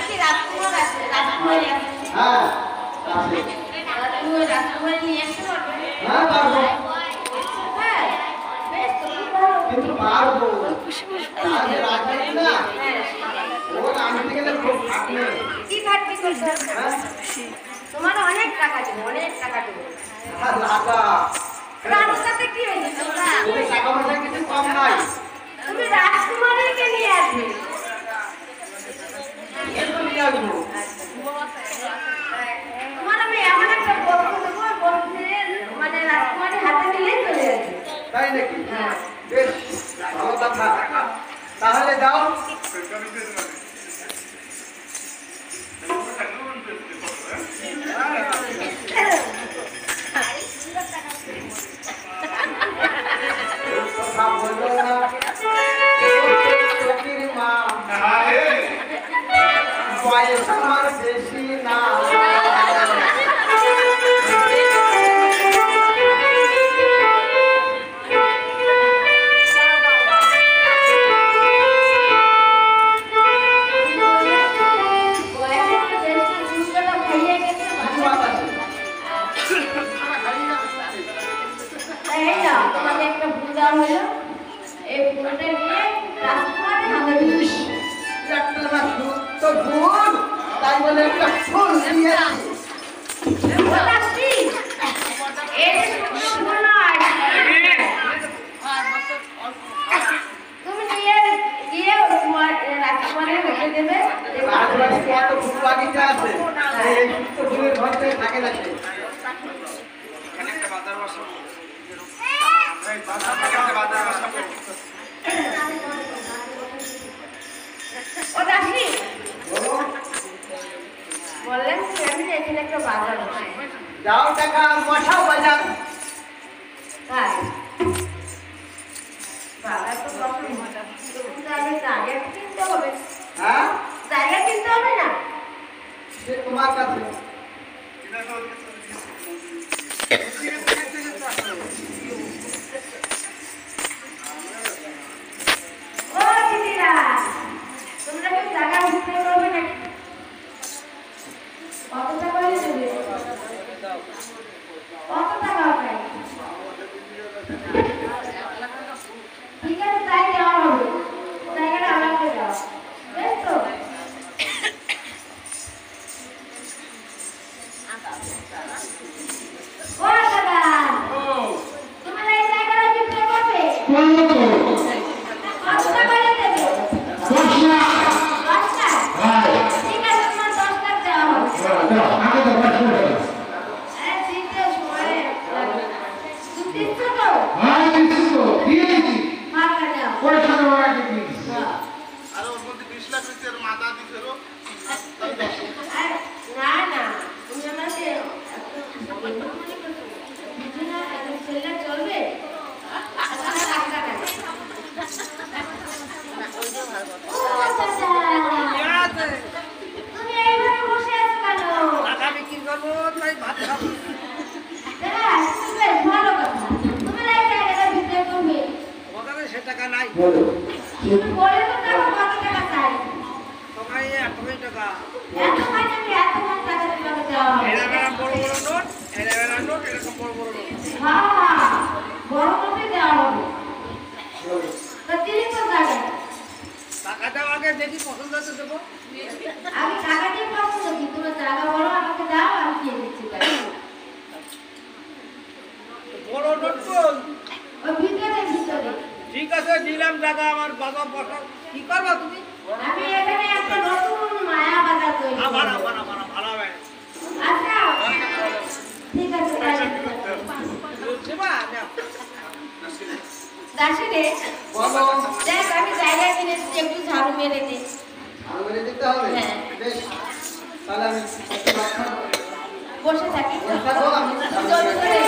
কি রাজকুমার আছে? রাজকুমারী আছে? হ্যাঁ আছে। তুমি ওই রাজকুমারী নিয়ে আসতে পারবে? হ্যাঁ পারবো। হ্যাঁ বেশ, তুমি পারো। কিন্তু পারবো। আগে রাখবেন না। ওর আনতে গেলে খুব খাটনি। কি খাটনি করছো? হ্যাঁ? তোমার অনেক টাকা দেবো, অনেক টাকা দেবো। লাগা। রাস্তাতে কি হয়েছে তোমরা? ওই টাকা পয়সা কিছু কম নাই। তুমি রাজকুমারীকে নিয়ে আসবে। এরকম নিয়ে আসবো। তোমার আমি এমন একটা বস্তু দেবো, বস্তুর মানে রাজকুমারী হাতে দিলেই চলে যাবে। তাই নাকি? বেশ ভালো কথা। তাহলে যাও। কথা বলো না। চোখের মা। বয়স আমার বেশি না। তোমাকে একটা ফুল দেওয়া হলো, এই ফুলটা নিয়ে রাজকুমারী হাতে দিস। একটা ফুল তো ফুল, তাই বলে একটা ফুল দিয়েছি। তুমি নিয়ে গিয়ে তোমার রাজকুমারী হতে দেবে। রাজবাড়িতে এত ফুল বাগিচা আছে, এই সুস্থ ফুলের ঘরটাই থাকে না সে। ও দাসী, বললেন আমি এখানে একটা বাজার বসে। যাও টাকা বসাও বাজার। তাই বাজার তো বসে, কিন্তু আগে জায়গা কিনতে হবে। হ্যাঁ জায়গা কিনতে হবে না? সে তোমার কাছে। ও দিদিরা, তোমরা কি জায়গা বিক্রি করবে নাকি? কত টাকা হলে দেবে? কত টাকা হবে? ঠিক আছে, তাই দেওয়া হবে। জায়গাটা আমাকে দাও, বেশ তো? ও দাদা, তোমরা এই জায়গাটা বিক্রি করবে? কত টাকা হলে দেবে? 10 লাখ? ঠিক আছে, তোমার 10 লাখ দেওয়া হবে। আরে দিতে সময় লাগবে। তুমি দিচ্ছ তো? মাথা দাও। আরে না না, তুমি আমাকে বুঝি না, এখন ছেলে চলবে? আচ্ছা, টাকা নাই। ও চাচা, তুমি এইভাবে বসে আছো কেন? দাদা, তুমি বেশ ভালো কথা। তুমি এই জায়গাটা বিক্রি করবে? বলো। তুমি বলে তো দাও কত টাকা চাই। এত কাজ আমি এত কম টাকা তোমাকে দেওয়া হবে। হ্যাঁ হ্যাঁ, বড় নোটে দেওয়া হবে। বলো। তো দিলি তো জায়গা। টাকা দাও আগে, দেখি পছন্দ হচ্ছে দেবো। আমি টাকা দিয়ে পছন্দ কি? তোমার জায়গা বড়, আমাকে দাও, আমি দিয়ে দিচ্ছি টাকা। বড় নোট কই? ওই ভিতরে ভিতরে। ঠিক আছে, দিলাম জায়গা। আমার বাবা বসা কি করবা তুমি? আমি এখানে একটা নতুন মায়া বাজার তৈরি করব। ভালো হবে। আচ্ছা, ঠিক আছে, তাই। সেবা নাও। দাসী রে, বলো। দেখ আমি জায়গা কিনেছি, একটু ঝাড়ু মেরে দে। আর মেরে দিতে হবে? হ্যাঁ। বেশ, তাহলে আমি বসে থাকি। বসে থাকো, আমি জলদি করে।